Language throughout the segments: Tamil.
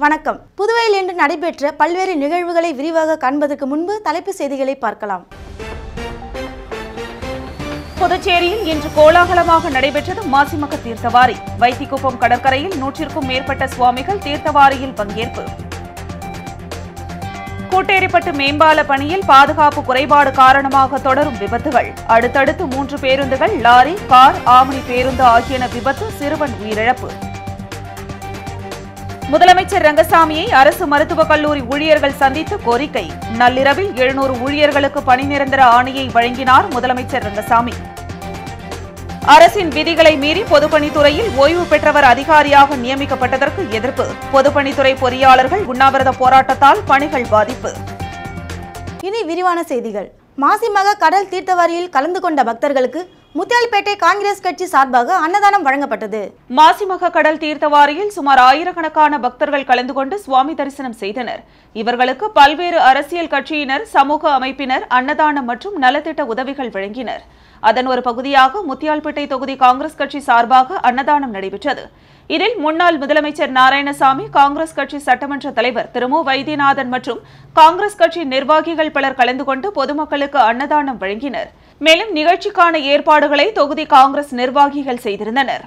வணக்கம். புதுவையில் இன்று நடைபெற்ற பல்வேறு நிகழ்வுகளை விரிவாக காண்பதற்கு முன்பு தலைப்புச் செய்திகளை பார்க்கலாம். புதுச்சேரியில் இன்று கோலாகலமாக நடைபெற்றது மாசிமக தீர்த்தவாரி. வைத்திக்குப்பம் கடற்கரையில் 100க்கும் மேற்பட்ட சுவாமிகள் தீர்த்தவாரியில் பங்கேற்பு. கூட்டேரிப்பட்டு மேம்பால பணியில் பாதுகாப்பு குறைபாடு காரணமாக தொடரும் விபத்துகள். அடுத்தடுத்து 3 பேருந்துகள், லாரி, கார், ஆம்னி பேருந்து ஆகியன விபத்து, சிறுவன் உயிரிழப்பு. முதலமைச்சர் ரங்கசாமியை அரசு மருத்துவக் கல்லூரி ஊழியர்கள் சந்தித்து கோரிக்கை. நள்ளிரவில் 700 ஊழியர்களுக்கு பணி நிரந்தர ஆணையை வழங்கினார் முதலமைச்சர் ரங்கசாமி. அரசின் விதிகளை மீறி பொதுப்பணித்துறையில் ஓய்வு பெற்றவர் அதிகாரியாக நியமிக்கப்பட்டதற்கு எதிர்ப்பு. பொதுப்பணித்துறை பொறியாளர்கள் உண்ணாவிரத போராட்டத்தால் பணிகள் பாதிப்பு. இனி விரிவான செய்திகள். மாசிமக கடல் தீர்த்தவாரியில் கலந்து கொண்ட பக்தர்களுக்கு முத்தியால்பேட்டை காங்கிரஸ் கட்சி சார்பாக அன்னதானம் வழங்கப்பட்டது. மாசிமக கடல் தீர்த்தவாரியில் சுமார் ஆயிரக்கணக்கான பக்தர்கள் கலந்து கொண்டு சுவாமி தரிசனம் செய்தனர். இவர்களுக்கு பல்வேறு அரசியல் கட்சியினர், சமூக அமைப்பினர் அன்னதானம் மற்றும் நலத்திட்ட உதவிகள் வழங்கினர். அதன் ஒரு பகுதியாக முத்தியால்பேட்டை தொகுதி காங்கிரஸ் கட்சி சார்பாக அன்னதானம் நடைபெற்றது. இதில் முன்னாள் முதலமைச்சர் நாராயணசாமி, காங்கிரஸ் கட்சி சட்டமன்ற தலைவர் திரு மு வைத்தியநாதன் மற்றும் காங்கிரஸ் கட்சி நிர்வாகிகள் பலர் கலந்து கொண்டு பொதுமக்களுக்கு அன்னதானம் வழங்கினர். மேலும் நிகழ்ச்சிக்கான ஏற்பாடுகளை தொகுதி காங்கிரஸ் நிர்வாகிகள் செய்திருந்தனர்.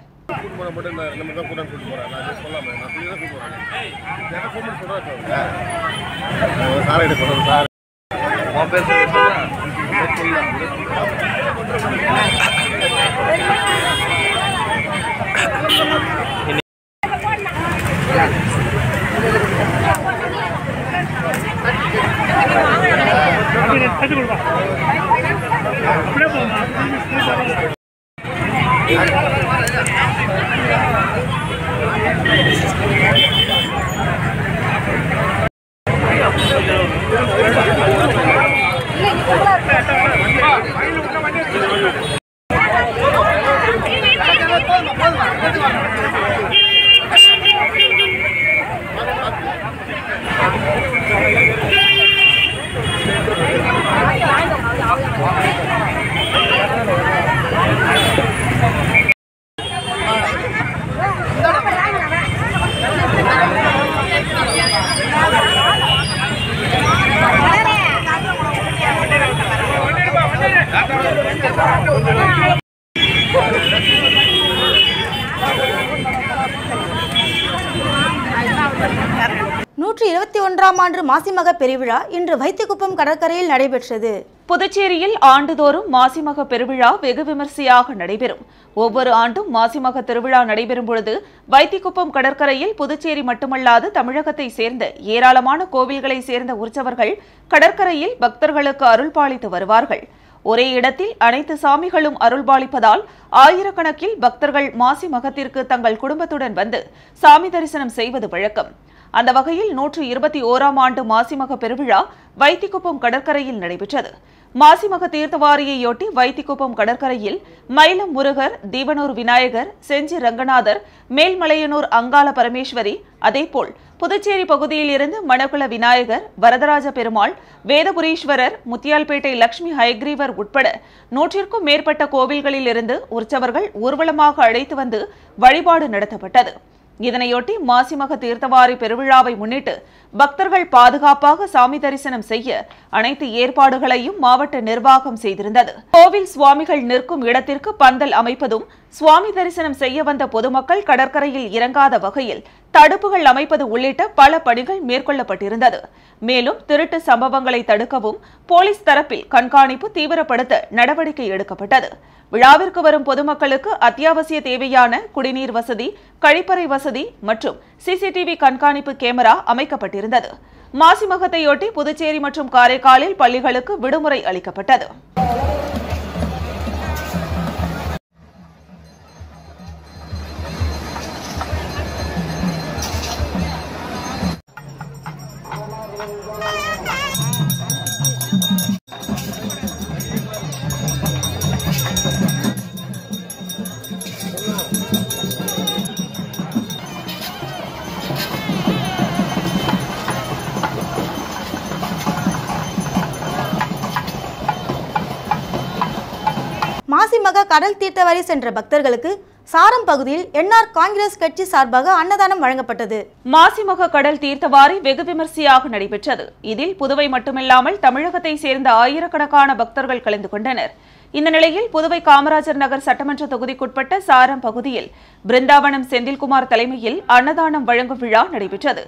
ஆண்டு மாசிமக பெருவிழா இன்று வைத்திக்குப்பம் கடற்கரையில் நடைபெற்றது. புதுச்சேரியில் ஆண்டுதோறும் மாசிமக பெருவிழா வெகு விமர்சையாக நடைபெறும். ஒவ்வொரு ஆண்டும் மாசிமக திருவிழா நடைபெறும் பொழுது வைத்திக்குப்பம் கடற்கரையில் புதுச்சேரி மட்டுமல்லாது தமிழகத்தை சேர்ந்த ஏராளமான கோவில்களை சேர்ந்த உற்சவர்கள் கடற்கரையில் பக்தர்களுக்கு அருள்பாலித்து வருவார்கள். ஒரே இடத்தில் அனைத்து சாமிகளும் அருள்பாலிப்பதால் ஆயிரக்கணக்கில் பக்தர்கள் மாசிமகத்திற்கு தங்கள் குடும்பத்துடன் வந்து சாமி தரிசனம் செய்வது வழக்கம். அந்த வகையில் 121ஆம் ஆண்டு மாசிமக பெருவிழா வைத்திக்குப்பம் கடற்கரையில் நடைபெற்றது. மாசிமக தீர்த்தவாரியையொட்டி வைத்திக்குப்பம் கடற்கரையில் மயிலம் முருகர், தீவனூர் விநாயகர், செஞ்சி ரங்கநாதர், மேல்மலையனூர் அங்காள பரமேஸ்வரி, அதேபோல் புதுச்சேரி பகுதியில் இருந்து மணக்குள விநாயகர், வரதராஜ பெருமாள், வேதபுரீஸ்வரர், முத்தியால்பேட்டை லட்சுமி ஹயக்ரீவர் உட்பட 100க்கும் மேற்பட்ட கோவில்களில் இருந்து உற்சவர்கள் ஊர்வலமாக அழைத்து வந்து வழிபாடு நடத்தப்பட்டது. இதனையொட்டி மாசிமக தீர்த்தவாரி பெருவிழாவை முன்னிட்டு பக்தர்கள் பாதுகாப்பாக சாமி தரிசனம் செய்ய அனைத்து ஏற்பாடுகளையும் மாவட்ட நிர்வாகம் செய்திருந்தது. கோவில் சுவாமிகள் நிற்கும் இடத்திற்கு பந்தல் அமைப்பதும், சுவாமி தரிசனம் செய்ய வந்த பொதுமக்கள் கடற்கரையில் இறங்காத வகையில் தடுப்புகள் அமைப்பது உள்ளிட்ட பல பணிகள் மேற்கொள்ளப்பட்டிருந்தது. மேலும் திருட்டு சம்பவங்களை தடுக்கவும் போலீஸ் தரப்பில் கண்காணிப்பு தீவிரப்படுத்த நடவடிக்கை எடுக்கப்பட்டது. விழாவிற்கு வரும் பொதுமக்களுக்கு அத்தியாவசிய தேவையான குடிநீர் வசதி, கழிப்பறை வசதி மற்றும் சிசிடிவி கண்காணிப்பு கேமரா அமைக்கப்பட்டிருந்தது. மாசிமகத்தையொட்டி புதுச்சேரி மற்றும் காரைக்காலில் பள்ளிகளுக்கு விடுமுறை அளிக்கப்பட்டது. மாசிமக கடல் தீர்த்தவாரி சென்ற பக்தர்களுக்கு சாரம் பகுதியில் என்ஆர் காங்கிரஸ் கட்சி சார்பாக அன்னதானம் வழங்கப்பட்டது. மாசிமக கடல் தீர்த்தவாரி வெகு விமர்சையாக நடைபெற்றது. இதில் புதுவை மட்டுமில்லாமல் தமிழகத்தை சேர்ந்த ஆயிரக்கணக்கான பக்தர்கள் கலந்து கொண்டனர். இந்த நிலையில் புதுவை காமராஜர் நகர் சட்டமன்ற தொகுதிக்குட்பட்ட சாரம் பகுதியில் பிருந்தாவனம் செந்தில்குமார் தலைமையில் அன்னதானம் வழங்கும் விழா நடைபெற்றது.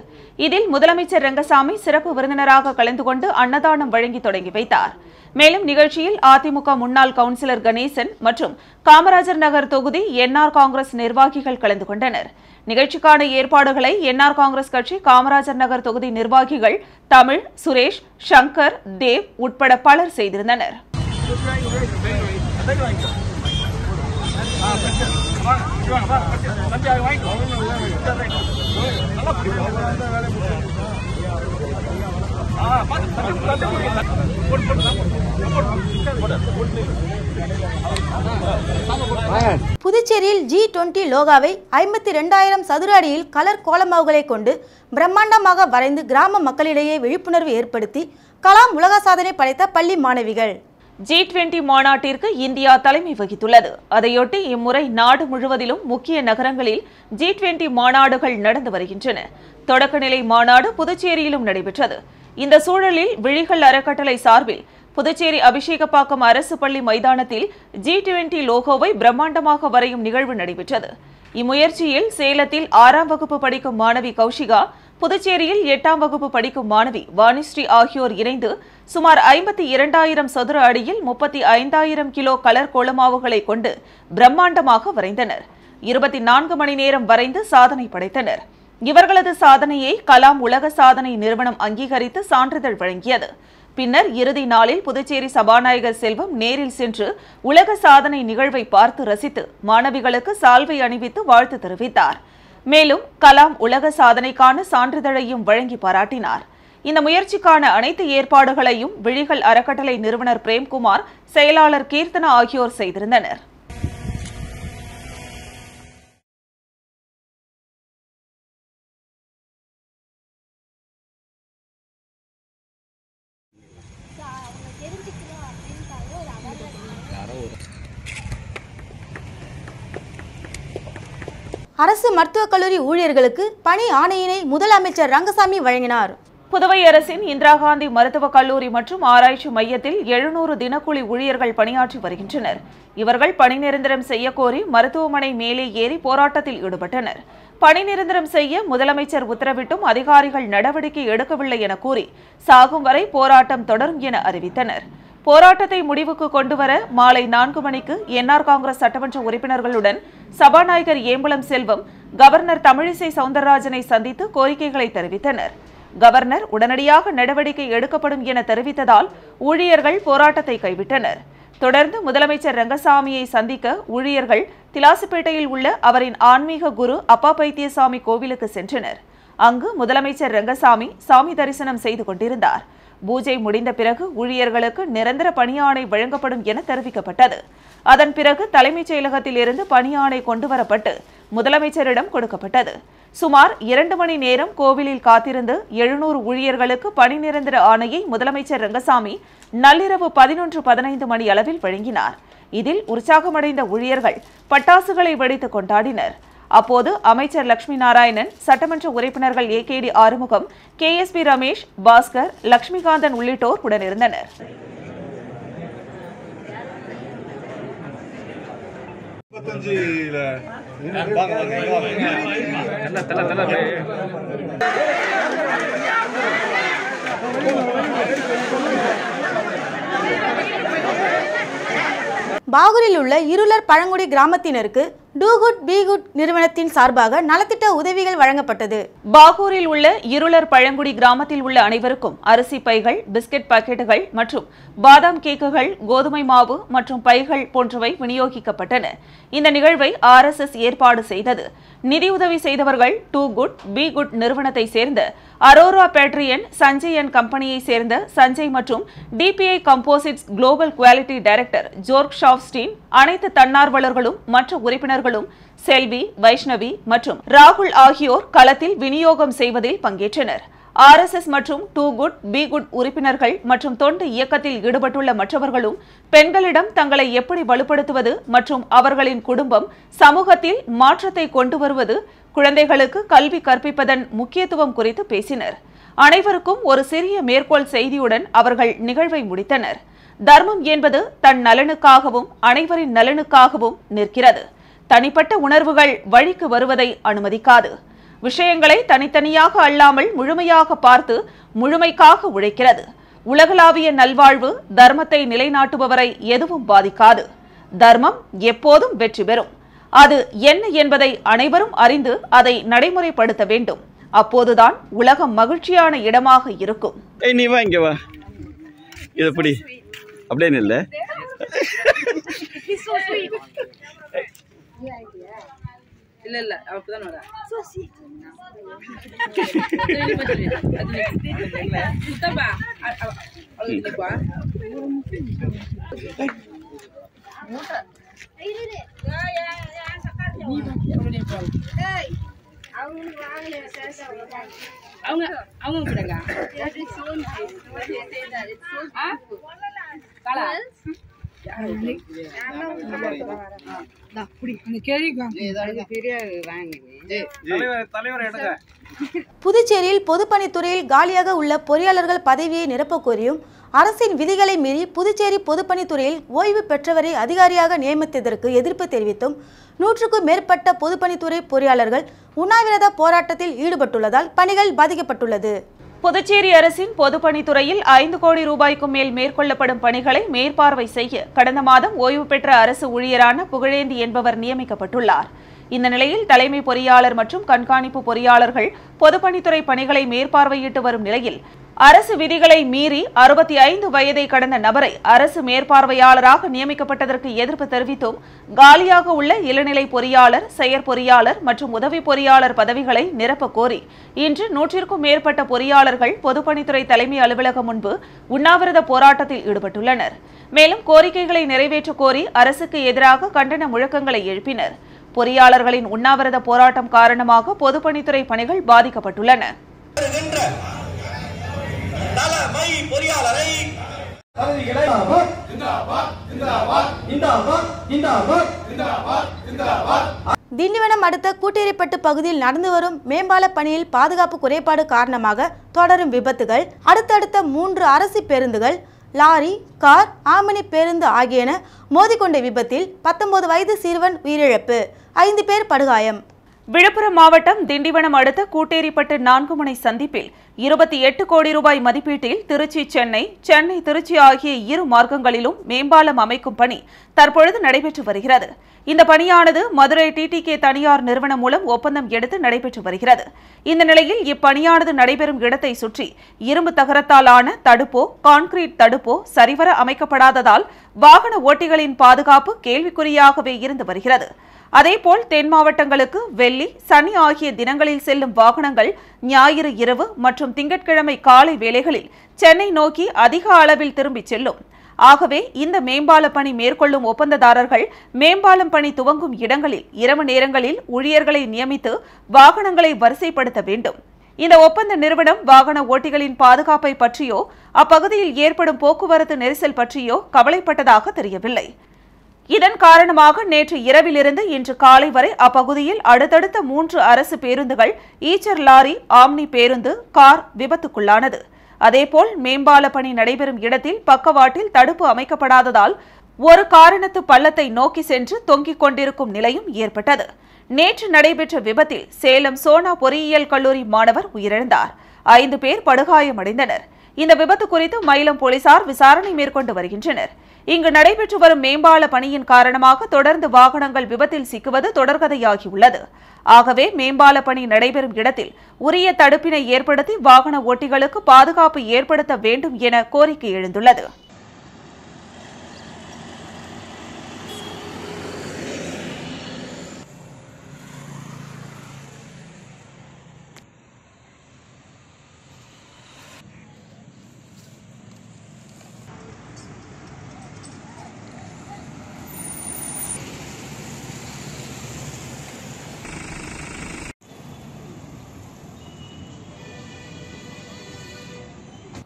இதில் முதலமைச்சர் ரங்கசாமி சிறப்பு விருந்தினராக கலந்து கொண்டு அன்னதானம் வழங்கி தொடங்கி வைத்தார். மேலும் நிகழ்ச்சியில் அதிமுக முன்னாள் கவுன்சிலர் கணேசன் மற்றும் காமராஜர் நகர் தொகுதி என்ஆர் காங்கிரஸ் நிர்வாகிகள் கலந்து கொண்டனர். நிகழ்ச்சிக்கான ஏற்பாடுகளை என்ஆர் காங்கிரஸ் கட்சி காமராஜர் நகர் தொகுதி நிர்வாகிகள் தமிழ், சுரேஷ், சங்கர், தேவ் உட்பட பலர் செய்திருந்தனர். புதுச்சேரியில் G20 லோகாவை 52,000 சதுர அடியில் கலர் கோலமாவுகளை கொண்டு பிரம்மாண்டமாக வரைந்து கிராம மக்களிடையே விழிப்புணர்வு ஏற்படுத்தி கலாம் உலக சாதனை படைத்த பள்ளி மாணவிகள். G20 மாநாட்டிற்கு இந்தியா தலைமை வகித்துள்ளது. அதையொட்டி இம்முறை நாடு முழுவதிலும் முக்கிய நகரங்களில் G20 மாநாடுகள் நடந்து வருகின்றன. தொடக்கநிலை மாநாடு புதுச்சேரியிலும் நடைபெற்றது. இந்த சூழலில் விழிகள் அறக்கட்டளை சார்பில் புதுச்சேரி அபிஷேகப்பாக்கம் அரசு பள்ளி மைதானத்தில் G20 லோகோவை பிரம்மாண்டமாக வரையும் நிகழ்வு நடைபெற்றது. இம்முயற்சியில் சேலத்தில் 6ஆம் வகுப்பு படிக்கும் மாணவி கௌஷிகா, புதுச்சேரியில் 8ஆம் வகுப்பு படிக்கும் மாணவி வாணிஸ்ரீ ஆகியோர் இணைந்து சுமார் 52,000 சதுர அடியில் 35,000 கிலோ கலர் கோலமாவுகளை கொண்டு பிரம்மாண்டமாக வரைந்தனர். 24 மணி நேரம் வரைந்து சாதனை படைத்தனர். இவர்களது சாதனையை கலாம் உலக சாதனை நிறுவனம் அங்கீகரித்து சான்றிதழ் வழங்கியது. பின்னர் இறுதி நாளில் புதுச்சேரி சபாநாயகர் செல்வம் நேரில் சென்று உலக சாதனை நிகழ்வை பார்த்து ரசித்து மாணவிகளுக்கு சால்வை அணிவித்து வாழ்த்து தெரிவித்தார். மேலும் கலாம் உலக சாதனைக்கான சான்றிதழையும் வழங்கி பாராட்டினார். இந்த முயற்சிக்கான அனைத்து ஏற்பாடுகளையும் விழிகள் அறக்கட்டளை நிறுவனர் பிரேம்குமார், செயலாளர் கீர்த்தனா ஆகியோர் செய்திருந்தனர். அரசு மருத்துவக் கல்லூரி ஊழியர்களுக்கு பணி ஆணையினை முதலமைச்சர் ரங்கசாமி வழங்கினார். புதுவை அரசின் இந்திரா காந்தி மருத்துவக் கல்லூரி மற்றும் ஆராய்ச்சி மையத்தில் 700 தினக்கூலி ஊழியர்கள் பணியாற்றி வருகின்றனர். இவர்கள் பணி நிரந்தரம் செய்யக்கோரி மருத்துவமனை மேலே ஏறி போராட்டத்தில் ஈடுபட்டனர். பணி நிரந்தரம் செய்ய முதலமைச்சர் உத்தரவிட்டும் அதிகாரிகள் நடவடிக்கை எடுக்கவில்லை என கூறி சாகும் வரை போராட்டம் தொடரும் என அறிவித்தனர். போராட்டத்தை முடிவுக்கு கொண்டுவர மாலை 4 மணிக்கு என்ஆர் காங்கிரஸ் சட்டமன்ற உறுப்பினர்களுடன் சபாநாயகர் ஏம்பலம் செல்வம் கவர்னர் தமிழிசை சவுந்தரராஜனை சந்தித்து கோரிக்கைகளை தெரிவித்தனர். கவர்னர் உடனடியாக நடவடிக்கை எடுக்கப்படும் என தெரிவித்ததால் ஊழியர்கள் போராட்டத்தை கைவிட்டனர். தொடர்ந்து முதலமைச்சர் ரங்கசாமியை சந்திக்க ஊழியர்கள் திலாசுப்பேட்டையில் உள்ள அவரின் ஆன்மீக குரு அப்பா பைத்தியசாமி கோவிலுக்கு சென்றனர். அங்கு முதலமைச்சர் ரங்கசாமி சாமி தரிசனம் செய்து கொண்டிருந்தார். பூஜை முடிந்த பிறகு ஊழியர்களுக்கு நிரந்தர பணியாணை வழங்கப்படும் என தெரிவிக்கப்பட்டது. அதன் பிறகு தலைமைச் செயலகத்தில் இருந்து பணியாணை கொண்டுவரப்பட்டு முதலமைச்சரிடம் கொடுக்கப்பட்டது. சுமார் 2 மணி நேரம் கோவிலில் காத்திருந்து 700 ஊழியர்களுக்கு பணி நிரந்தர ஆணையை முதலமைச்சர் ரங்கசாமி நள்ளிரவு 11:15 மணி அளவில் வழங்கினார். இதில் உற்சாகமடைந்த ஊழியர்கள் பட்டாசுகளை வெடித்து கொண்டாடினர். அப்போது அமைச்சர் லட்சுமி நாராயணன், சட்டமன்ற உறுப்பினர்கள் AKD ஆறுமுகம், KSP ரமேஷ், பாஸ்கர், லட்சுமிகாந்தன் உள்ளிட்டோர் உடனிருந்தனர். பாகூரில் உள்ள இருளர் பழங்குடி கிராமத்தினருக்கு டூ குட் பி குட் நிறுவனத்தின் சார்பாக நலத்திட்ட உதவிகள் வழங்கப்பட்டது. பாகூரில் உள்ள இருளர் பழங்குடி கிராமத்தில் உள்ள அனைவருக்கும் அரிசி பைகள், பிஸ்கட் பாக்கெட்டுகள் மற்றும் பாதாம் கேக்குகள், கோதுமை மாவு மற்றும் பைகள் போன்றவை விநியோகிக்கப்பட்டன. இந்த நிகழ்வை RSS ஏற்பாடு செய்தது. நிதியுதவி செய்தவர்கள் டூ குட் பி குட் நிறுவனத்தை சேர்ந்த அரோரா பேட்ரியன், சஞ்சய் அண்ட் கம்பெனியை சேர்ந்த சஞ்சய் மற்றும் DPI composites global quality director Jorg Schapstein, அனைத்து தன்னார்வலர்களும் மற்ற உறுப்பினர்களும் செல்வி, வைஷ்ணவி மற்றும் ராகுல் ஆகியோர் களத்தில் விநியோகம் செய்வதில் பங்கேற்றனர். RSS மற்றும் டூ குட் பி குட் உறுப்பினர்கள் மற்றும் தொண்டு இயக்கத்தில் ஈடுபட்டுள்ள மற்றவர்களும் பெண்களிடம் தங்களை எப்படி வலுப்படுத்துவது மற்றும் அவர்களின் குடும்பம் சமூகத்தில் மாற்றத்தை கொண்டு வருவது, குழந்தைகளுக்கு கல்வி கற்பிப்பதன் முக்கியத்துவம் குறித்து பேசினர். அனைவருக்கும் ஒரு சிறிய மேற்கோள் செய்தியுடன் அவர்கள் நிகழ்வை முடித்தனர். தர்மம் என்பது தன் நலனுக்காகவும் அனைவரின் நலனுக்காகவும் நிற்கிறது. தனிப்பட்ட உணர்வுகள் வழிக்கு வருவதை அனுமதிக்காது. விஷயங்களை தனித்தனியாக அல்லாமல் முழுமையாக பார்த்து முழுமைக்காக உழைக்கிறது. உலகளாவிய நல்வாழ்வு தர்மத்தை நிலைநாட்டுபவரை எதுவும் பாதிக்காது. தர்மம் எப்போதும் வெற்றி பெறும். அது என்ன என்பதை அனைவரும் அறிந்து அதை நடைமுறைப்படுத்த வேண்டும். அப்போதுதான் உலகம் மகிழ்ச்சியான இடமாக இருக்கும். நீ வா, இங்க வா. இது எப்படி அப்படியே இல்ல. இல்ல அப்பதான் வரா. சுத்தப்பா அழுதுப்பா. அவங்க அவங்க விடுங்க. புதுச்சேரியில் பொதுப்பணித்துறையில் காலியாக உள்ள பொறியாளர்கள் பதவியை நிரப்பக் கோரியும் அரசின் விதிகளை மீறி புதுச்சேரி பொதுப்பணித்துறையில் ஓய்வு பெற்றவரை அதிகாரியாக நியமித்ததற்கு எதிர்ப்பு தெரிவித்தும் 100க்கும் மேற்பட்ட பொதுப்பணித்துறை பொறியாளர்கள் உண்ணாவிரத போராட்டத்தில் ஈடுபட்டுள்ளதால் பணிகள் பாதிக்கப்பட்டுள்ளது. புதுச்சேரி அரசின் பொதுப்பணித்துறையில் 5 கோடி ரூபாய்க்கும் மேல் மேற்கொள்ளப்படும் பணிகளை மேற்பார்வை செய்ய கடந்த மாதம் ஓய்வு பெற்ற அரசு ஊழியரான புகழேந்தி என்பவர் நியமிக்கப்பட்டுள்ளார். இந்த நிலையில் தலைமை பொறியாளர் மற்றும் கண்காணிப்பு பொறியாளர்கள் பொதுப்பணித்துறை பணிகளை மேற்பார்வையிட்டு வரும் நிலையில் அரசு விதிகளை மீறி 65 வயதை கடந்த நபரை அரசு மேற்பார்வையாளராக நியமிக்கப்பட்டதற்கு எதிர்ப்பு தெரிவித்தும் காலியாக உள்ள இளநிலை பொறியாளர், செயற்பொறியாளர் மற்றும் உதவி பொறியாளர் பதவிகளை நிரப்பக் கோரி இன்று 100க்கும் மேற்பட்ட பொறியாளர்கள் பொதுப்பணித்துறை தலைமை அலுவலகம் முன்பு உண்ணாவிரத போராட்டத்தில் ஈடுபட்டுள்ளனர். மேலும் கோரிக்கைகளை நிறைவேற்ற கோரி அரசுக்கு எதிராக கண்டன முழக்கங்களை எழுப்பினர். பொறியாளர்களின் உண்ணாவிரத போராட்டம் காரணமாக பொதுப்பணித்துறை பணிகள் பாதிக்கப்பட்டுள்ளன. திண்டிவனம் அடுத்த கூட்டேரிப்பட்டு பகுதியில் நடந்து வரும் மேம்பால பணியில் பாதுகாப்பு குறைபாடு காரணமாக தொடரும் விபத்துகள். அடுத்தடுத்த 3 அரசு பேருந்துகள், லாரி, கார், ஆம்னி பேருந்து ஆகியன மோதிக்கொண்ட விபத்தில் 19 வயது சிறுவன் உயிரிழப்பு, 5 பேர் படுகாயம். விழுப்புரம் மாவட்டம் திண்டிவனம் அடுத்த கூட்டேரிப்பட்டு 4 முனை சந்திப்பில் 28 கோடி ரூபாய் மதிப்பீட்டில் திருச்சி சென்னை, சென்னை திருச்சி ஆகிய 2 மார்க்கங்களிலும் மேம்பாலம் அமைக்கும் பணி தற்பொழுது நடைபெற்று வருகிறது. இந்த பணியானது மதுரை TTK தனியார் நிறுவனம் மூலம் ஒப்பந்தம் எடுத்து நடைபெற்று வருகிறது. இந்த நிலையில் இப்பணியானது நடைபெறும் இடத்தை சுற்றி இரும்பு தகரத்தால் ஆன தடுப்போ, கான்கிரீட் தடுப்போ சரிவர அமைக்கப்படாததால் வாகன ஓட்டிகளின் பாதுகாப்பு கேள்விக்குறியாகவே இருந்து வருகிறது. அதேபோல் தென் மாவட்டங்களுக்கு வெள்ளி, சனி ஆகிய தினங்களில் செல்லும் வாகனங்கள் ஞாயிறு இரவு மற்றும் திங்கட்கிழமை காலை வேளைகளில் சென்னை நோக்கி அதிக அளவில் திரும்பிச் செல்லும். ஆகவே இந்த மேம்பால பணி மேற்கொள்ளும் ஒப்பந்ததாரர்கள் மேம்பாலம் பணி துவங்கும் இடங்களில் இரவு நேரங்களில் ஊழியர்களை நியமித்து வாகனங்களை வரிசைப்படுத்த வேண்டும். இந்த ஒப்பந்த நிறுவனம் வாகன ஓட்டிகளின் பாதுகாப்பை பற்றியோ அப்பகுதியில் ஏற்படும் போக்குவரத்து நெரிசல் பற்றியோ கவலைப்பட்டதாக தெரியவில்லை. இதன் காரணமாக நேற்று இரவிலிருந்து இன்று காலை வரை அப்பகுதியில் அடுத்தடுத்த 3 அரசு பேருந்துகள், ஈச்சர் லாரி, ஆம்னி பேருந்து, கார் விபத்துக்குள்ளானது. அதேபோல் மேம்பால பணி நடைபெறும் இடத்தில் பக்கவாட்டில் தடுப்பு அமைக்கப்படாததால் ஒரு காரணத்து பள்ளத்தை நோக்கி சென்று தொங்கிக் கொண்டிருக்கும் நிலையும் ஏற்பட்டது. நேற்று நடைபெற்ற விபத்தில் சேலம் சோனா பொறியியல் கல்லூரி மாணவர் உயிரிழந்தார். 5 பேர் படுகாயமடைந்தனர். இந்த விபத்து குறித்து மயிலம் போலீசார் விசாரணை மேற்கொண்டு வருகின்றனர். இங்கு நடைபெற்று வரும் மேம்பால பணியின் காரணமாக தொடர்ந்து வாகனங்கள் விபத்தில் சிக்குவது தொடர்கதையாகியுள்ளது. ஆகவே மேம்பால பணி நடைபெறும் இடத்தில் உரிய தடுப்பினை ஏற்படுத்தி வாகன ஓட்டிகளுக்கு பாதுகாப்பு ஏற்படுத்த வேண்டும் என கோரிக்கை எழுந்துள்ளது.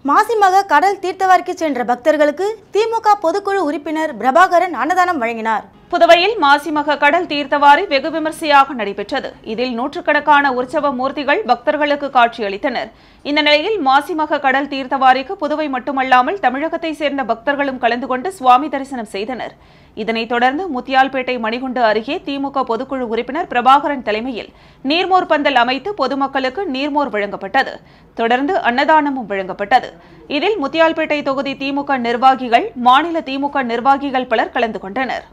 மாசிமக கடல் தீர்த்தவாரிக்கு சென்ற பக்தர்களுக்கு திமுக பொதுக்குழு உறுப்பினர் பிரபாகரன் அன்னதானம் வழங்கினார். புதுவையில் மாசிமக கடல் தீர்த்தவாரி வெகு விமர்சையாக நடைபெற்றது. இதில் நூற்றுக்கணக்கான உற்சவ மூர்த்திகள் பக்தர்களுக்கு காட்சியளித்தனர். இந்த நிலையில் மாசிமக கடல் தீர்த்தவாரிக்கு புதுவை மட்டுமல்லாமல் தமிழகத்தை சேர்ந்த பக்தர்களும் கலந்து கொண்டு சுவாமி தரிசனம் செய்தனர். இதனைத் தொடர்ந்து முத்தியால்பேட்டை மணிகுண்டு அருகே திமுக பொதுக்குழு உறுப்பினர் பிரபாகரன் தலைமையில் நீர்மோர் பந்தல் அமைத்து பொதுமக்களுக்கு நீர்மோர் வழங்கப்பட்டது. தொடர்ந்து அன்னதானமும் வழங்கப்பட்டது. இதில் முத்தியால்பேட்டை தொகுதி திமுக நிர்வாகிகள், மாநில திமுக நிர்வாகிகள் பலர் கலந்து கொண்டனர்.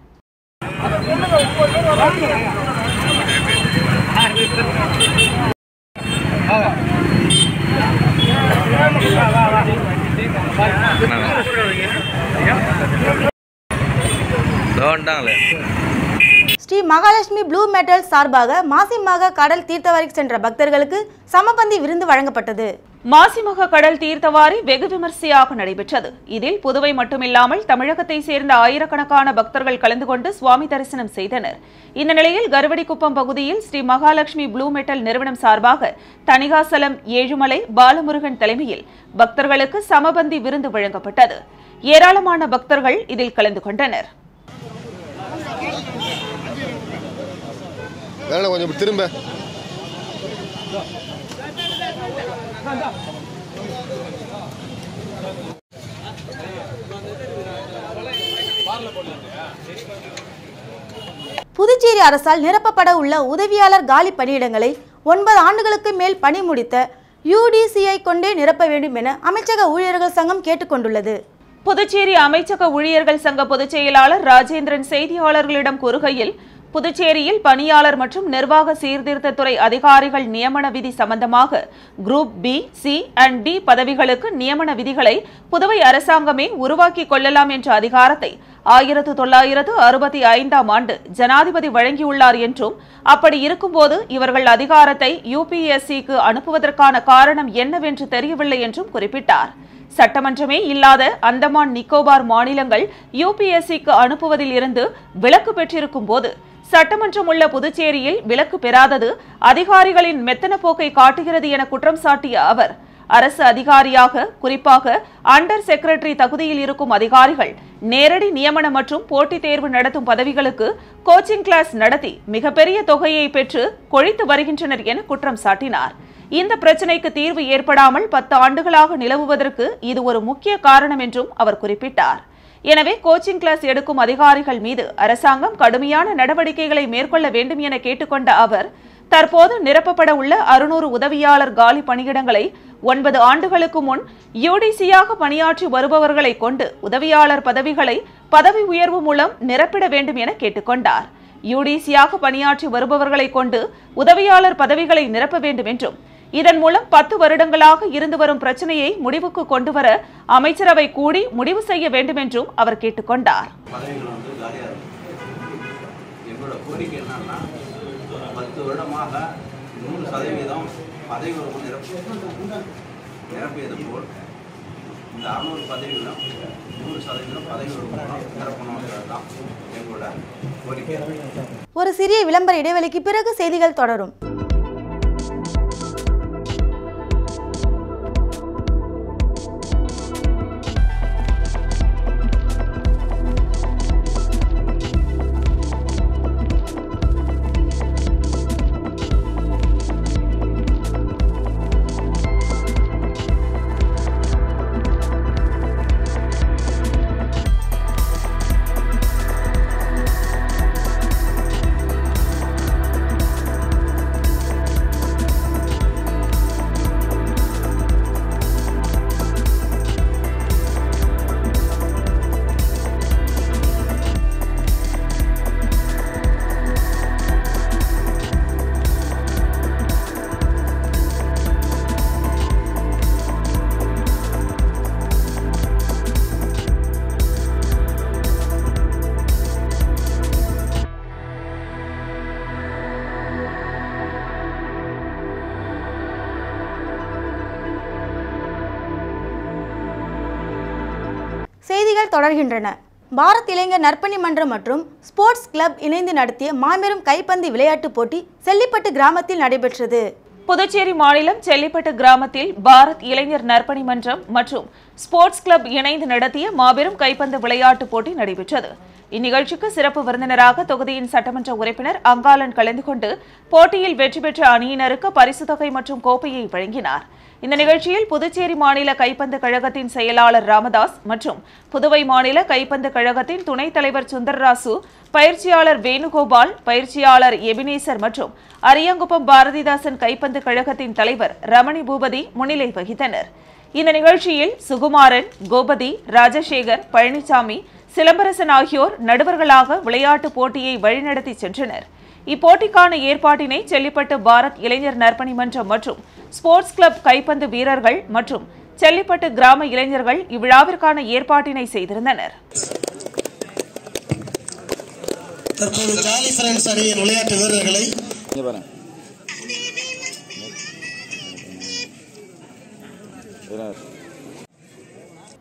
ஸ்ரீ மகாலட்சுமி ப்ளூ மெட்டல் சார்பாக மாசிமக கடல் தீர்த்தவாரிக்கு சென்ற பக்தர்களுக்கு சமபந்தி விருந்து வழங்கப்பட்டது. மாசிமக கடல் தீர்த்தவாரி வெகு விமர்சையாக நடைபெற்றது. இதில் புதுவை மட்டுமில்லாமல் தமிழகத்தை சேர்ந்த ஆயிரக்கணக்கான பக்தர்கள் கலந்து கொண்டு சுவாமி தரிசனம் செய்தனர். இந்த நிலையில் கருவடிக்குப்பம் பகுதியில் ஸ்ரீ மகாலட்சுமி ப்ளூ மெட்டல் நிறுவனம் சார்பாக தணிகாசலம், ஏழுமலை, பாலமுருகன் தலைமையில் பக்தர்களுக்கு சமபந்தி விருந்து வழங்கப்பட்டது. ஏராளமான பக்தர்கள் இதில் கலந்து கொண்டனர். கொஞ்சம் திரும்ப புதுச்சேரி அரசால் நிரப்பப்பட உள்ள உதவியாளர் காலி பணியிடங்களை 9 ஆண்டுகளுக்கு மேல் பணி முடித்த UDCயை கொண்டே நிரப்ப வேண்டும் என அமைச்சக ஊழியர்கள் சங்கம் கேட்டுக்கொண்டுள்ளது. புதுச்சேரி அமைச்சக ஊழியர்கள் சங்க பொதுச் செயலாளர் ராஜேந்திரன் செய்தியாளர்களிடம் கூறுகையில், புதுச்சேரியில் பணியாளர் மற்றும் நிர்வாக சீர்திருத்தத்துறை அதிகாரிகள் நியமன விதி சம்பந்தமாக group B, C and D பதவிகளுக்கு நியமன விதிகளை புதுவை அரசாங்கமே உருவாக்கிக் கொள்ளலாம் என்ற அதிகாரத்தை 1965ஆம் ஆண்டு ஜனாதிபதி வழங்கியுள்ளார் என்றும், அப்படி இருக்கும்போது இவர்கள் அதிகாரத்தை UPSCக்கு அனுப்புவதற்கான காரணம் என்னவென்று தெரியவில்லை என்றும் குறிப்பிட்டார். சட்டமன்றமே இல்லாத அந்தமான் நிக்கோபார் மாநிலங்கள் UPSCக்கு அனுப்புவதில் இருந்து விலக்கு பெற்றிருக்கும் போது சட்டமன்றம் உள்ள புதுச்சேரியில் விலக்கு பெறாதது அதிகாரிகளின் மெத்தன போக்கை காட்டுகிறது என குற்றம் சாட்டிய அவர், அரசு அதிகாரியாக, குறிப்பாக அண்டர் செக்ரட்டரி தகுதியில் இருக்கும் அதிகாரிகள் நேரடி நியமன மற்றும் போட்டித் தேர்வு நடத்தும் பதவிகளுக்கு கோச்சிங் கிளாஸ் நடத்தி மிகப்பெரிய தொகையை பெற்று கொழித்து வருகின்றனர் என குற்றம் சாட்டினார். இந்த பிரச்சினைக்கு தீர்வு ஏற்படாமல் 10 ஆண்டுகளாக நிலவுவதற்கு இது ஒரு முக்கிய காரணம் என்றும் அவர் குறிப்பிட்டார். எனவே கோச்சிங் கிளாஸ் எடுக்கும் அதிகாரிகள் மீது அரசாங்கம் கடுமையான நடவடிக்கைகளை மேற்கொள்ள வேண்டும் என கேட்டுக்கொண்ட அவர், தற்போது நிரப்பப்பட உள்ள 600 உதவியாளர் காலி பணியிடங்களை 9 ஆண்டுகளுக்கு முன் UDCயாக பணியாற்றி வருபவர்களை கொண்டு உதவியாளர் பதவிகளை பதவி உயர்வு மூலம் நிரப்பிட வேண்டும் என கேட்டுக்கொண்டார். UDCயாக பணியாற்றி வருபவர்களை கொண்டு உதவியாளர் பதவிகளை நிரப்ப வேண்டும் என்றும், இதன் மூலம் 10 வருடங்களாக இருந்து வரும் பிரச்சனையை முடிவுக்கு கொண்டுவர அமைச்சரவை கூடி முடிவு செய்ய வேண்டும் என்றும் அவர் கேட்டுக்கொண்டார். ஒரு சிறிய விளம்பர இடைவெளிக்கு பிறகு செய்திகள் தொடரும். செய்திகள் தொடர்கின்றன. பாரத் இளைஞர் நற்பணி மன்றம் மற்றும் ஸ்போர்ட்ஸ் கிளப் இணைந்து நடத்திய மாபெரும் கைப்பந்து விளையாட்டுப் போட்டி செல்லிப்பட்டு கிராமத்தில் நடைபெற்றது. புதுச்சேரி மாநிலம் செல்லிப்பட்டு கிராமத்தில் பாரத் இளைஞர் நற்பணி மன்றம் மற்றும் ஸ்போர்ட்ஸ் கிளப் இணைந்து நடத்திய மாபெரும் கைப்பந்து விளையாட்டுப் போட்டி நடைபெற்றது. இந்நிகழ்ச்சிக்கு சிறப்பு விருந்தினராக தொகுதியின் சட்டமன்ற உறுப்பினர் அங்காளன் கலந்து கொண்டு போட்டியில் வெற்றி பெற்ற அணியினருக்கு பரிசுத் தொகை மற்றும் கோப்பையை வழங்கினார். இந்த நிகழ்ச்சியில் புதுச்சேரி மாநில கைப்பந்து கழகத்தின் செயலாளர் ராமதாஸ் மற்றும் புதுவை மாநில கைப்பந்து கழகத்தின் துணைத் தலைவர் சுந்தர்ராசு, பயிற்சியாளர் வேணுகோபால், பயிற்சியாளர் எபினேசர் மற்றும் அரியாங்குப்பம் பாரதிதாசன் கைப்பந்து கழகத்தின் தலைவர் ரமணி பூபதி முன்னிலை வகித்தனர். இந்த நிகழ்ச்சியில் சுகுமாரன், கோபதி, ராஜசேகர், பழனிசாமி, சிலம்பரசன் ஆகியோர் நடுவர்களாக விளையாட்டுப் போட்டியை வழிநடத்தி சென்றனர். இப்போட்டிக்கான ஏற்பாட்டினை செல்லிப்பட்டு பாரத் இளைஞர் நற்பணி மன்றம் மற்றும் ஸ்போர்ட்ஸ் கிளப் கைப்பந்து வீரர்கள் மற்றும் செல்லிப்பட்டு கிராம இளைஞர்கள் இவ்விழாவிற்கான ஏற்பாட்டினை செய்திருந்தனர். தற்போது ஜாலி ஃப்ரெண்ட்ஸ் அணியின் விளையாட்டு வீரர்களை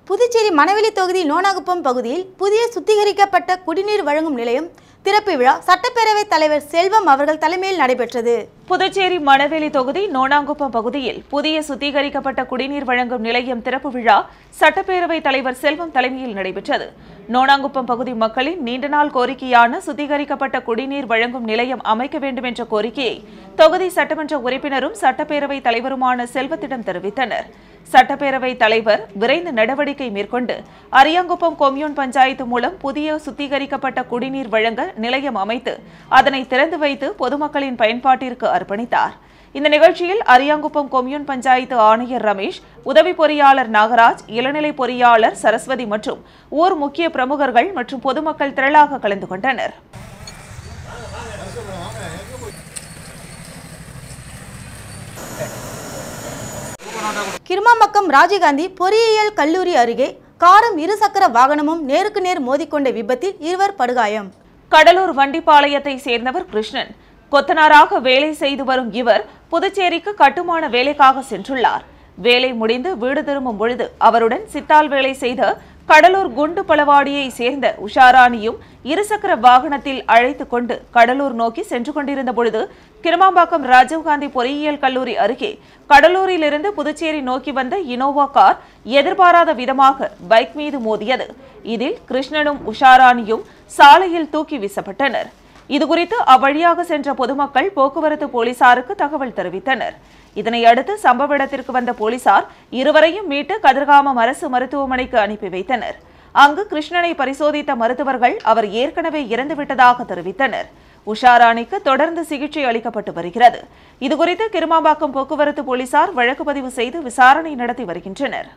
புதுச்சேரி மணவெளி தொகுதி நோனாங்குப்பம் பகுதியில் புதிய சுத்திகரிக்கப்பட்ட குடிநீர் வழங்கும் நிலையம் திறப்பு விழா சட்டப்பேரவைத் தலைவர் செல்வம் அவர்கள் தலைமையில் நடைபெற்றது. புதுச்சேரி மணவெளி தொகுதி நோனாங்குப்பம் பகுதியில் புதிய சுத்திகரிக்கப்பட்ட குடிநீர் வழங்கும் நிலையம் திறப்பு விழா சட்டப்பேரவைத் தலைவர் செல்வம் தலைமையில் நடைபெற்றது. நோனாங்குப்பம் பகுதி மக்களின் நீண்ட நாள் கோரிக்கையான சுத்திகரிக்கப்பட்ட குடிநீர் வழங்கும் நிலையம் அமைக்க வேண்டும் என்ற கோரிக்கையை தொகுதி சட்டமன்ற உறுப்பினரும் சட்டப்பேரவைத் தலைவருமான செல்வத்திடம் தெரிவித்தனர். சட்டப்பேரவைத் தலைவர் விரைந்து நடவடிக்கை மேற்கொண்டு அரியாங்குப்பம் கொம்யூன் பஞ்சாயத்து மூலம் புதிய சுத்திகரிக்கப்பட்ட குடிநீர் வழங்க நிலையம் அமைத்து அதனை திறந்து வைத்து பொதுமக்களின் பயன்பாட்டிற்கு அர்ப்பணித்தார். இந்த நிகழ்ச்சியில் அரியாங்குப்பம் கொம்யூன் பஞ்சாயத்து ஆணையர் ரமேஷ், உதவி பொறியாளர் நாகராஜ், இளநிலை பொறியாளர் சரஸ்வதி மற்றும் ஊர் முக்கிய பிரமுகர்கள் மற்றும் பொதுமக்கள் திரளாக கலந்து கொண்டனர். கிருமாம்பக்கம் ராஜீவ்காந்தி பொறியியல் கல்லூரி அருகே காரும் இருசக்கர வாகனமும் நேருக்கு நேர் மோதிக்கொண்ட விபத்தில் 2 படுகாயம். கடலூர் வண்டிப்பாளையத்தை சேர்ந்தவர் கிருஷ்ணன். கொத்தனாராக வேலை செய்து வரும் இவர் புதுச்சேரிக்கு கட்டுமான வேலைக்காக சென்றுள்ளார். வேலை முடிந்து வீடு திரும்பும் பொழுது அவருடன் சித்தால் வேலை செய்த கடலூர் குண்டு பலவாடியை சேர்ந்த உஷாராணியும் இருசக்கர வாகனத்தில் அழைத்துக் கொண்டு கடலூர் நோக்கி சென்று கொண்டிருந்த பொழுது கிருமாம்பாக்கம் ராஜீவ்காந்தி பொறியியல் கல்லூரி அருகே கடலூரிலிருந்து புதுச்சேரி நோக்கி வந்த இனோவா கார் எதிர்பாராத விதமாக பைக் மீது மோதியது. இதில் கிருஷ்ணனும் உஷாராணியும் சாலையில் தூக்கி வீசப்பட்டனர். இதுகுறித்து அவ்வழியாக சென்ற பொதுமக்கள் போக்குவரத்து போலீசாருக்கு தகவல் தெரிவித்தனர். இதனையடுத்து சம்பவ இடத்திற்கு வந்த போலீசார் இருவரையும் மீட்டு கதிர்காமம் அரசு மருத்துவமனைக்கு அனுப்பி வைத்தனர். அங்கு கிருஷ்ணனை பரிசோதித்த மருத்துவர்கள் அவர் ஏற்கனவே இறந்துவிட்டதாக தெரிவித்தனர். உஷாராணிக்கு தொடர்ந்து சிகிச்சை அளிக்கப்பட்டு வருகிறது. இதுகுறித்து கிருமாம்பாக்கம் போக்குவரத்து போலீசார் வழக்கு பதிவு செய்து விசாரணை நடத்தி வருகின்றனர்.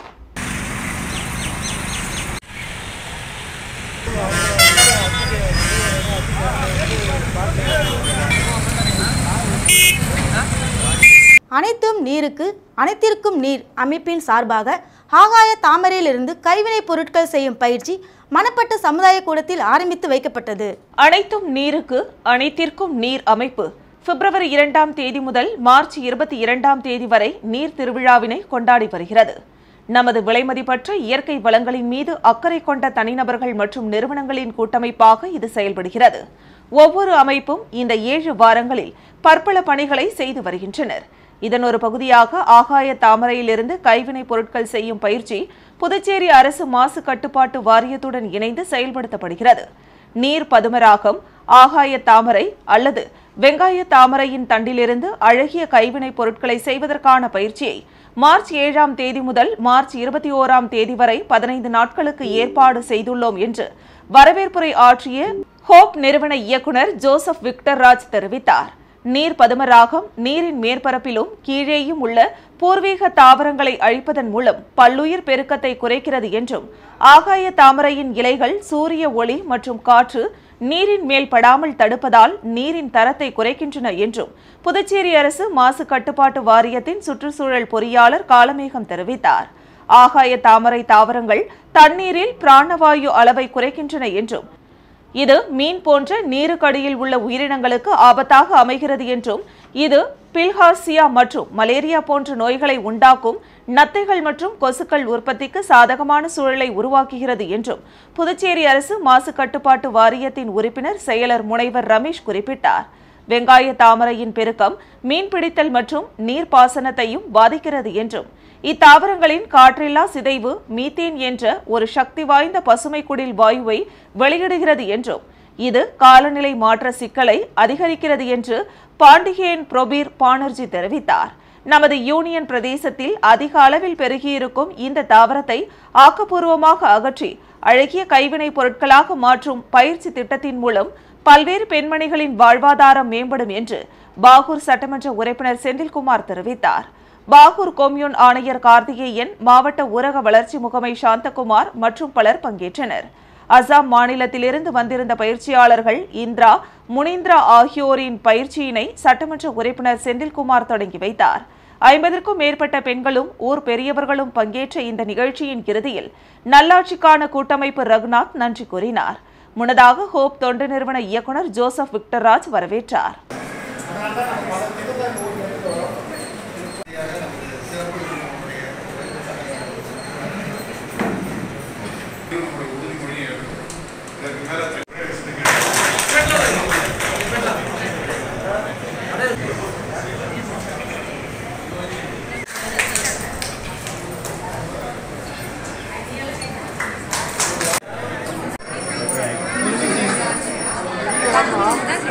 அனைத்தும் நீருக்கு அனைத்திற்கும் நீர் அமைப்பின் சார்பாக ஆகாய தாமரையிலிருந்து கைவினைப் பொருட்கள் செய்யும் பயிற்சி மணப்பட்டு சமுதாய கூடத்தில் ஆரம்பித்து வைக்கப்பட்டது. அனைத்தும் நீருக்கு அனைத்திற்கும் நீர் அமைப்பு பிப்ரவரி 2ஆம் தேதி முதல் மார்ச் 22ஆம் தேதி வரை நீர் திருவிழாவினை கொண்டாடி வருகிறது. நமது விலைமதிப்பற்ற இயற்கை வளங்களின் மீது அக்கறை கொண்ட தனிநபர்கள் மற்றும் நிறுவனங்களின் கூட்டமைப்பாக இது செயல்படுகிறது. ஒவ்வொரு அமைப்பும் இந்த 7 வாரங்களில் பற்பல பணிகளை செய்து வருகின்றனர். இதன் ஒரு பகுதியாக ஆகாய தாமரையிலிருந்து கைவினைப் பொருட்கள் செய்யும் பயிற்சி புதுச்சேரி அரசு மாசு கட்டுப்பாட்டு வாரியத்துடன் இணைந்து செயல்படுத்தப்படுகிறது. நீர் பதுமராகம், ஆகாய தாமரை அல்லது வெங்காய தாமரையின் தண்டிலிருந்து அழகிய கைவினைப் பொருட்களை செய்வதற்கான பயிற்சியை மார்ச் 7ஆம் தேதி முதல் மார்ச் 21ஆம் தேதி வரை 15 நாட்களுக்கு ஏற்பாடு செய்துள்ளோம் என்று வரவேற்புரை ஆற்றிய ஹோப் நிறுவன இயக்குநர் ஜோசப் விக்டர் ராஜ் தெரிவித்தார். நீர் பதுமராகம் நீரின் மேற்பரப்பிலும் கீழேயும் உள்ள பூர்வீக தாவரங்களை அழிப்பதன் மூலம் பல்லுயிர் பெருக்கத்தை குறைக்கிறது என்றும், ஆகாய தாமரையின் இலைகள் சூரிய ஒளி மற்றும் காற்று நீரின் மேல் படாமல் தடுப்பதால் நீரின் தரத்தை குறைக்கின்றன என்றும் புதுச்சேரி அரசு மாசு கட்டுப்பாட்டு வாரியத்தின் சுற்றுச்சூழல் பொறியாளர் காலமேகம் தெரிவித்தார். ஆகாய தாமரை தாவரங்கள் தண்ணீரில் பிராணவாயு அளவை குறைக்கின்றன என்றும், இது மீன் போன்ற நீருக்கடியில் உள்ள உயிரினங்களுக்கு ஆபத்தாக அமைகிறது என்றும், இது பில்ஹார்சியா மற்றும் மலேரியா போன்ற நோய்களை உண்டாக்கும் நத்தைகள் மற்றும் கொசுக்கள் உற்பத்திக்கு சாதகமான சூழலை உருவாக்குகிறது என்றும் புதுச்சேரி அரசு மாசு கட்டுப்பாட்டு வாரியத்தின் உறுப்பினர் செயலர் முனைவர் ரமேஷ் குறிப்பிட்டார். வெங்காய தாமரையின் பெருக்கம் மீன்பிடித்தல் மற்றும் நீர்ப்பாசனத்தையும் பாதிக்கிறது என்றும் இத்தாவரங்களின் காற்றில்லா சிதைவு மீத்தேன் என்ற ஒரு சக்தி வாய்ந்த பசுமை குடில் வாயுவை வெளியிடுகிறது என்றும் இது காலநிலை மாற்ற சிக்கலை அதிகரிக்கிறது என்று பாண்டியன் பிரபீர் பானர்ஜி தெரிவித்தார். நமது யூனியன் பிரதேசத்தில் அதிக அளவில் பெருகியிருக்கும் இந்த தாவரத்தை ஆக்கப்பூர்வமாக அகற்றி அழகிய கைவினைப் பொருட்களாக மாற்றும் பயிற்சி திட்டத்தின் மூலம் பல்வேறு பெண்மணிகளின் வாழ்வாதாரம் மேம்படும் என்று பாகூர் சட்டமன்ற உறுப்பினர் செந்தில்குமார் தெரிவித்தார். பாகூர் கொம்யூன் ஆணையர் கார்த்திகேயன், மாவட்ட ஊரக வளர்ச்சி முகமை சாந்தகுமார் மற்றும் பலர் பங்கேற்றனர். அசாம் மாநிலத்திலிருந்து வந்திருந்த பயிற்சியாளர்கள் இந்திரா, முனிந்திரா ஆகியோரின் பயிற்சியினை சட்டமன்ற உறுப்பினர் செந்தில்குமார் தொடங்கி வைத்தார். 50க்கும் மேற்பட்ட பெண்களும் ஊர் பெரியவர்களும் பங்கேற்ற இந்த நிகழ்ச்சியின் இறுதியில் நல்லாட்சிக்கான கூட்டமைப்பு ரகுநாத் நன்றி கூறினார். முன்னதாக ஹோப் தொண்டு நிறுவன இயக்குநர் ஜோசப் விக்டர்ராஜ் வரவேற்றார்.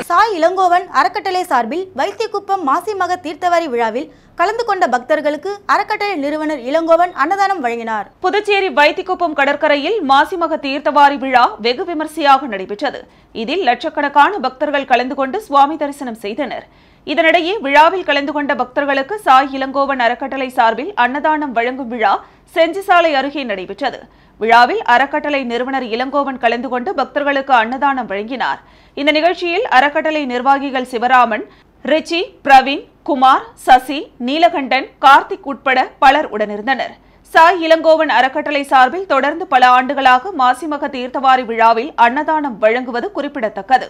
சாய் இளங்கோவன் அறக்கட்டளை சார்பில் வைத்தியக்குப்பம் மாசிமக தீர்த்தவாரி விழாவில் கலந்து கொண்ட பக்தர்களுக்கு அறக்கட்டளை நிறுவனர் இளங்கோவன் அன்னதானம் வழங்கினார். புதுச்சேரி வைத்திக்குப்பம் கடற்கரையில் மாசிமக தீர்த்தவாரி விழா வெகு விமர்சையாக நடைபெற்றது. இதில் லட்சக்கணக்கான பக்தர்கள் கலந்து கொண்டு சுவாமி தரிசனம் செய்தனர். இதனிடையே விழாவில் கலந்து கொண்ட பக்தர்களுக்கு சாய் இளங்கோவன் அறக்கட்டளை சார்பில் அன்னதானம் வழங்கும் விழா செஞ்சிசாலை அருகே நடைபெற்றது. விழாவில் அறக்கட்டளை நிறுவனர் இளங்கோவன் கலந்து கொண்டு பக்தர்களுக்கு அன்னதானம் வழங்கினார். இந்த நிகழ்ச்சியில் அறக்கட்டளை நிர்வாகிகள் சிவராமன், ரிச்சி, பிரவீன், குமார், சசி, நீலகண்டன், கார்த்திக் உட்பட பலர் உடனிருந்தனர். சாய் இளங்கோவன் அறக்கட்டளை சார்பில் தொடர்ந்து பல ஆண்டுகளாக மாசிமக தீர்த்தவாரி விழாவில் அன்னதானம் வழங்குவது குறிப்பிடத்தக்கது.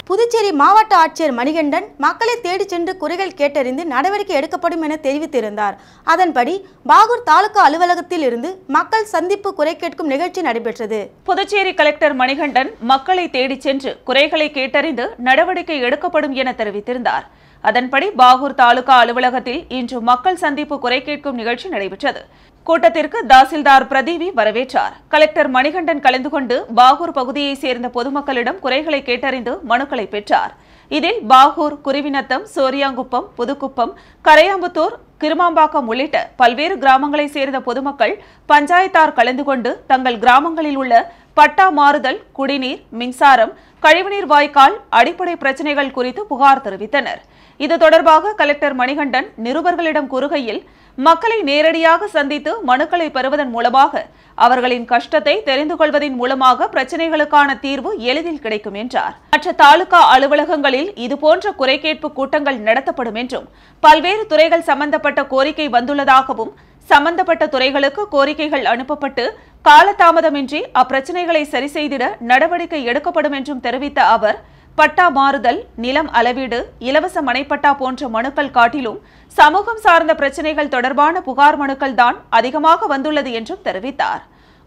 புதுச்சேரி மாவட்ட ஆட்சியர் மணிகண்டன் மக்களை தேடிச் சென்று குறைகள் கேட்டறிந்து நடவடிக்கை எடுக்கப்படும் என தெரிவித்திருந்தார். அதன்படி பாகூர் தாலுகா அலுவலகத்தில் இருந்து மக்கள் சந்திப்பு குறை கேட்கும் நிகழ்ச்சி நடைபெற்றது. புதுச்சேரி கலெக்டர் மணிகண்டன் மக்களை தேடிச் சென்று குறைகளை கேட்டறிந்து நடவடிக்கை எடுக்கப்படும் என தெரிவித்திருந்தார். அதன்படி பாகூர் தாலுகா அலுவலகத்தில் இன்று மக்கள் சந்திப்பு குறை கேட்கும் நிகழ்ச்சி நடைபெற்றது. கூட்டத்திற்கு தாசில்தார் பிரதீவி வரவேற்றார். கலெக்டர் மணிகண்டன் கலந்து கொண்டு பாகூர் பகுதியைச் சேர்ந்த பொதுமக்களிடம் குறைகளை கேட்டறிந்து மனுக்களை பெற்றார். இதில் பாகூர், குருவிநத்தம், சோரியாங்குப்பம், புதுக்குப்பம், கரையாம்புத்தூர், கிருமாம்பாக்கம் உள்ளிட்ட பல்வேறு கிராமங்களைச் சேர்ந்த பொதுமக்கள், பஞ்சாயத்தார் கலந்து கொண்டு தங்கள் கிராமங்களில் உள்ள பட்டா மாறுதல், குடிநீர், மின்சாரம், கழிவுநீர் வாய்க்கால், அடிப்படை பிரச்சினைகள் குறித்து புகார் தெரிவித்தனர். இது தொடர்பாக கலெக்டர் மணிகண்டன் நிருபர்களிடம் கூறுகையில், மக்களை நேரடியாக சந்தித்து மனுக்களை பெறுவதன் மூலமாக அவர்களின் கஷ்டத்தை தெரிந்து கொள்வதன் மூலமாக பிரச்சினைகளுக்கான தீர்வு எளிதில் கிடைக்கும் என்றார். மற்ற தாலுகா அலுவலகங்களில் இதுபோன்ற குறை கேட்பு கூட்டங்கள் நடத்தப்படும் என்றும், பல்வேறு துறைகள் சம்பந்தப்பட்ட கோரிக்கை வந்துள்ளதாகவும், சம்பந்தப்பட்ட துறைகளுக்கு கோரிக்கைகள் அனுப்பப்பட்டு காலதாமதமின்றி அப்பிரச்சினைகளை சரி செய்திட நடவடிக்கை எடுக்கப்படும் என்றும் தெரிவித்த அவர், பட்டா மாறுதல், நிலம் அளவீடு, இலவச மனைப்பட்டா போன்ற மனுக்கள் காட்டிலும் சமூகம் சார்ந்த பிரச்சினைகள் தொடர்பான புகார் மனுக்கள் தான் அதிகமாக வந்துள்ளது என்றும் தெரிவித்தார்.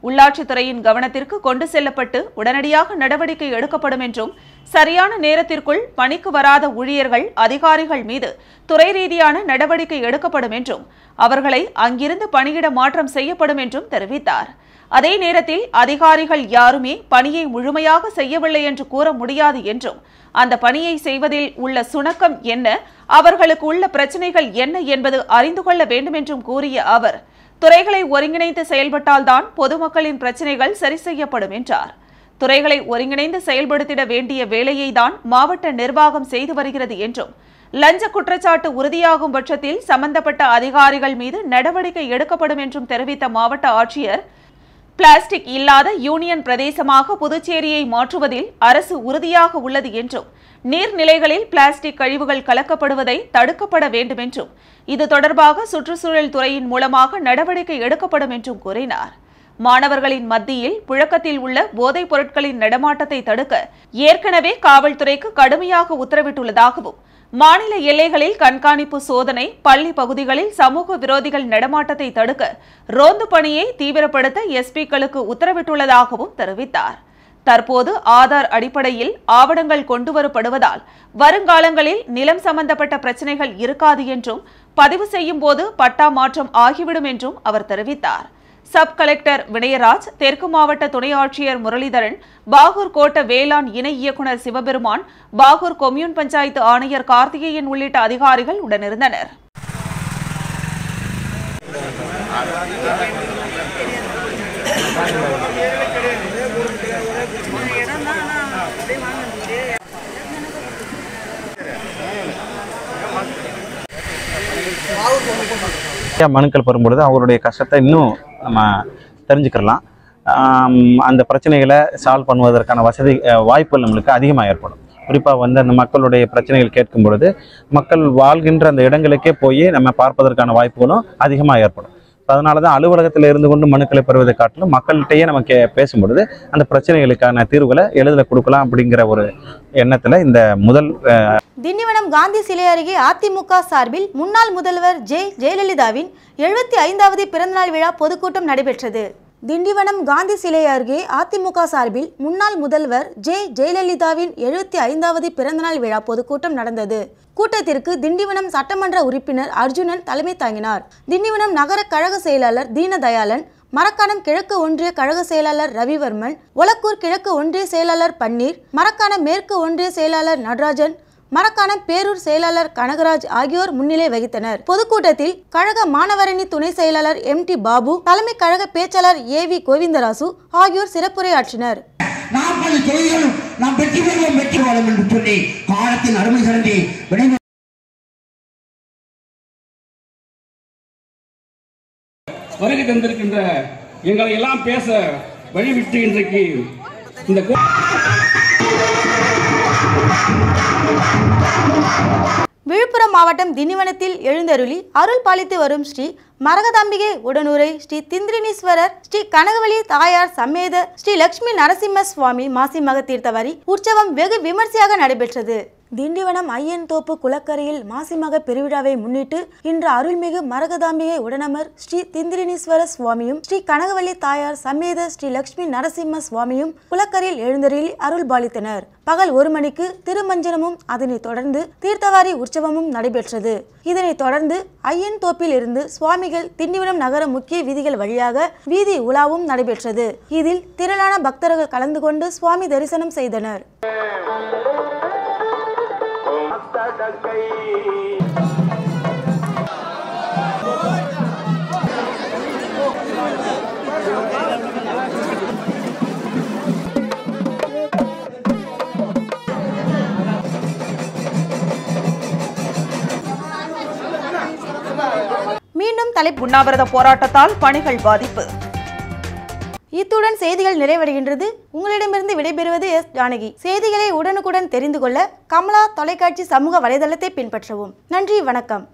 உள்ளாட்சித்துறையின் கவனத்திற்கு கொண்டு செல்லப்பட்டு உடனடியாக நடவடிக்கை எடுக்கப்படும் என்றும், சரியான நேரத்திற்குள் பணிக்கு வராத ஊழியர்கள், அதிகாரிகள் மீது துறை ரீதியான நடவடிக்கை எடுக்கப்படும் என்றும், அவர்களை அங்கிருந்து பணியிட மாற்றம் செய்யப்படும் என்றும் தெரிவித்தார். அதே நேரத்தில் அதிகாரிகள் யாருமே பணியை முழுமையாக செய்யவில்லை என்று கூற முடியாது என்றும், அந்த பணியை செய்வதில் உள்ள சுணக்கம் என்ன, அவர்களுக்கு உள்ள பிரச்சினைகள் என்ன என்பது அறிந்து கொள்ள வேண்டும் என்றும் கூறிய அவர், துறைகளை ஒருங்கிணைந்து செயல்பட்டால்தான் பொதுமக்களின் பிரச்சினைகள் சரி செய்யப்படும் என்றார். துறைகளை ஒருங்கிணைந்து செயல்படுத்திட வேண்டிய வேலையை தான் மாவட்ட நிர்வாகம் செய்து வருகிறது என்றும், லஞ்ச குற்றச்சாட்டு உறுதியாகும் பட்சத்தில் சம்பந்தப்பட்ட அதிகாரிகள் மீது நடவடிக்கை எடுக்கப்படும் என்றும் தெரிவித்த மாவட்ட ஆட்சியர், பிளாஸ்டிக் இல்லாத யூனியன் பிரதேசமாக புதுச்சேரியை மாற்றுவதில் அரசு உறுதியாக உள்ளது என்றும், நீர்நிலைகளில் பிளாஸ்டிக் கழிவுகள் கலக்கப்படுவதை தடுக்கப்பட வேண்டும் என்றும், இது தொடர்பாக சுற்றுச்சூழல் துறையின் மூலமாக நடவடிக்கை எடுக்கப்படும் என்றும் கூறினார். மாணவர்களின் மத்தியில் புழக்கத்தில் உள்ள போதைப் பொருட்களின் நடமாட்டத்தை தடுக்க ஏற்கனவே காவல்துறைக்கு கடுமையாக உத்தரவிட்டுள்ளதாகவும், மாநில எல்லைகளில் கண்காணிப்பு சோதனை, பள்ளி பகுதிகளில் சமூக விரோதிகள் நடமாட்டத்தை தடுக்க ரோந்து பணியை தீவிரப்படுத்த எஸ்பிக்களுக்கு உத்தரவிட்டுள்ளதாகவும் தெரிவித்தார். தற்போது ஆதார் அடிப்படையில் ஆவணங்கள் கொண்டுவரப்படுவதால் வருங்காலங்களில் நிலம் சம்பந்தப்பட்ட பிரச்சினைகள் இருக்காது என்றும், பதிவு செய்யும் போது பட்டா மாற்றம் ஆகிவிடும் என்றும் அவர் தெரிவித்தார். சப் கலெக்டர் வினயராஜ், தெற்கு மாவட்ட துணை ஆட்சியர் முரளிதரன், பாகூர் கோட்ட வேளாண் இணை இயக்குநர் சிவபெருமான், பாகூர் கொம்யூன் பஞ்சாயத்து ஆணையர் கார்த்திகேயன் உள்ளிட்ட அதிகாரிகள் உடனிருந்தனர். மனுக்கள் பெறும்பொழுது அவருடைய கஷ்டத்தை இன்னும் நம்ம தெரிஞ்சுக்கலாம். அந்த பிரச்சனைகளை சால்வ் பண்ணுவதற்கான வாய்ப்புகள் நம்மளுக்கு அதிகமாக ஏற்படும். குறிப்பாக அந்த மக்களுடைய பிரச்சனைகள் கேட்கும் பொழுது மக்கள் வாழ்கின்ற அந்த இடங்களுக்கே போய் நம்ம பார்ப்பதற்கான வாய்ப்புகளும் அதிகமாக ஏற்படும். அதனால தான் அலுவலகத்தில் இருந்து கொண்டு மனுக்களை பெறுவதை காட்டிலும் மக்கள்கிட்டயே நமக்கு பேசும்பொழுது அந்த பிரச்சனைகளுக்கான தீர்வுகளை எளிதில் கொடுக்கலாம் அப்படிங்கிற ஒரு எண்ணத்தில் இந்த முதல் திண்டிவனம் காந்தி சிலை அருகே அதிமுக சார்பில் முன்னாள் முதல்வர் ஜெயலலிதாவின் 75வது பிறந்தநாள் விழா பொதுக்கூட்டம் நடைபெற்றது. திண்டிவனம் காந்தி சிலை அருகே அதிமுக சார்பில் முன்னாள் முதல்வர் ஜெயலலிதாவின் 75வது பிறந்தநாள் விழா பொதுக்கூட்டம் நடந்தது. கூட்டத்திற்கு திண்டிவனம் சட்டமன்ற உறுப்பினர் அர்ஜுனன் தலைமை தாங்கினார். திண்டிவனம் நகர கழக செயலாளர் தீனதயாளன், மரக்காணம் கிழக்கு ஒன்றிய கழக செயலாளர் ரவிவர்மன், ஒலக்கூர் கிழக்கு ஒன்றிய செயலாளர் பன்னீர், மரக்காணம் மேற்கு ஒன்றிய செயலாளர் நடராஜன், மரக்காணம் பேரூர் செயலாளர் கனகராஜ் ஆகியோர் முன்னிலை வகித்தனர். பொதுக்கூட்டத்தில் கழக மாணவரணி துணை செயலாளர் MT பாபு, தலைமை கழக பேச்சாளர் AV கோவிந்தராசு ஆகியோர் சிறப்புரையாற்றினர். வருகை தந்திருக்கின்ற எங்களை எல்லாம் பேச வழிவிட்டு இன்றைக்கு இந்த விழுப்புரம் மாவட்டம் திண்டிவனத்தில் எழுந்தருளி அருள் பாலித்து வரும் ஸ்ரீ மரகதாம்பிகை உடனுரை ஸ்ரீ திந்திரினீஸ்வரர் ஸ்ரீ கனகவலி தாயார் சமேத ஸ்ரீ லட்சுமி நரசிம்ம சுவாமி மாசிமக தீர்த்தவாரி உற்சவம் வெகு விமர்சையாக நடைபெற்றது. திண்டிவனம் ஐயன் தோப்பு குளக்கரையில் மாசிமக பெருவிழாவை முன்னிட்டு இன்று அருள்மிகு மரகதாம்பிகை உடனமர் ஸ்ரீ திந்திரினீஸ்வர சுவாமியும் ஸ்ரீ கனகவல்லி தாயார் சமேத ஸ்ரீ லட்சுமி நரசிம்ம சுவாமியும் குளக்கரையில் எழுந்தருளி அருள் பாலித்தனர். பகல் 1 மணிக்கு திருமஞ்சனமும் அதனைத் தொடர்ந்து தீர்த்தவாரி உற்சவமும் நடைபெற்றது. இதனைத் தொடர்ந்து ஐயன் தோப்பில் இருந்து சுவாமிகள் திண்டிவனம் நகர முக்கிய வீதிகள் வழியாக வீதி உலாவும் நடைபெற்றது. இதில் திரளான பக்தர்கள் கலந்து கொண்டு சுவாமி தரிசனம் செய்தனர். மீண்டும் உண்ணாவிரத போராட்டத்தால் பணிகள் பாதிப்பு. இத்துடன் செய்திகள் நிறைவடைகின்றது. உங்களிடமிருந்து விடைபெறுவது S. ஜானகி. செய்திகளை உடனுக்குடன் தெரிந்து கொள்ள கமலா தொலைக்காட்சி சமூக வலைதளத்தை பின்பற்றவும். நன்றி, வணக்கம்.